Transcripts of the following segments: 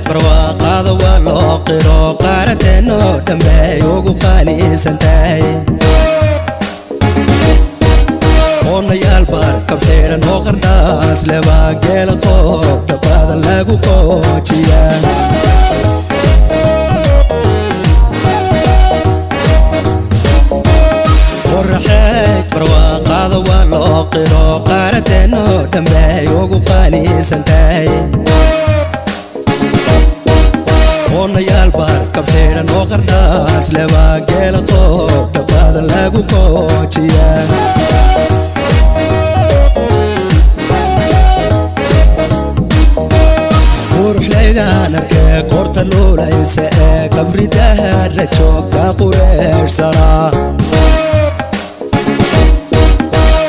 barwaaqada waa loo qiro qaarateeno dhammeey ugu qaalisantahay oonayaal barkab xidhan oo qardhaas leba geela qoob dhabbada lagu qoojiyaa qorraxeed barwaaqada waa loo qiro qaarateeno dhammeey ugu qaalisantahay oonayaal barkab xidhan oo qardhaas leba geela qoob dhabbada lagu qoojiyaa quruxlaydaan arkee qoorta luulaysa ee kabridaha la joogta qureersanaa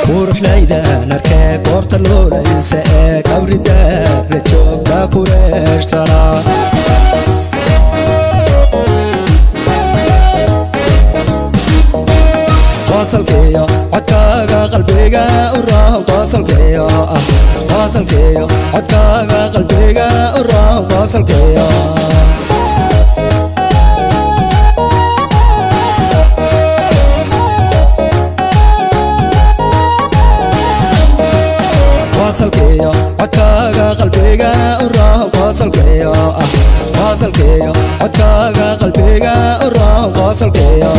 quruxlaydaan arkee qoorta luulaysa ee kabridaha la joogta qureersanaa qosolkeeyo codkaaga qalbiga u roon qosolkeeyo qosolkeeyo codkaaga qalbiga u roon qosolkeeyo qosolkeeyo codkaaga qalbiga u roon qosolkeeyo qosolkeeyo codkaaga qalbiga u roon qosolkeeyo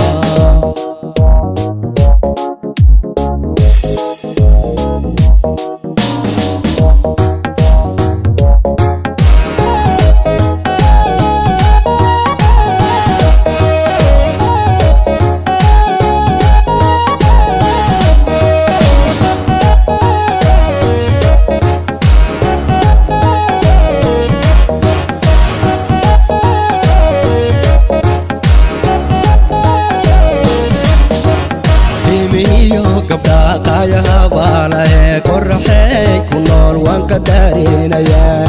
gabdha qayaha baalahe qorraxey ku nool waan ka daarinayaa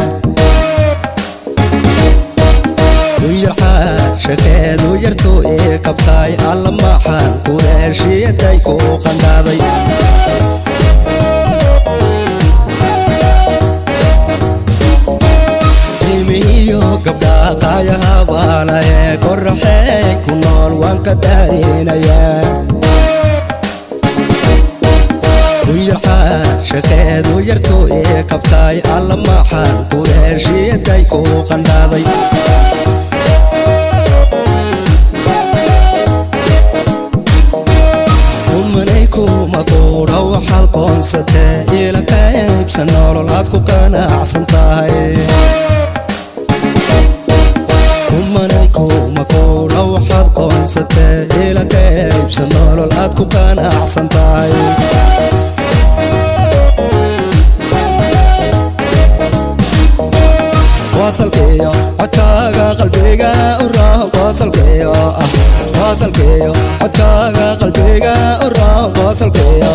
uyarxaa shakeedu yartu ii kabtaay alla maxaan qureeshiyaday ku qandhaaday qiimihiyo gabdha qayaha baalahe qorraxey ku nool waan ka daarinayaa uyarxaa shakeedu yartu ii kabtaay alla maxaan qureeshiyaday ku qandhaaday kumanay kuma quudha waxaad qoonsatee ila qaybsan nolol aad ku qanacsan tahay kumanay kuma quudha waxaad qoonsatee ila qaybsan nolol aad ku qanacsan tahay qosolkeeyo codkaaga qalbiga u roon qosolkeeyo qosolkeeyo codkaaga qalbiga u roon qosolkeeyo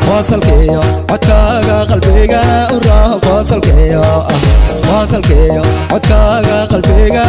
qosolkeeyo codkaaga qalbiga u roon qosolkeeyo qosolkeeyo codkaaga qalbiga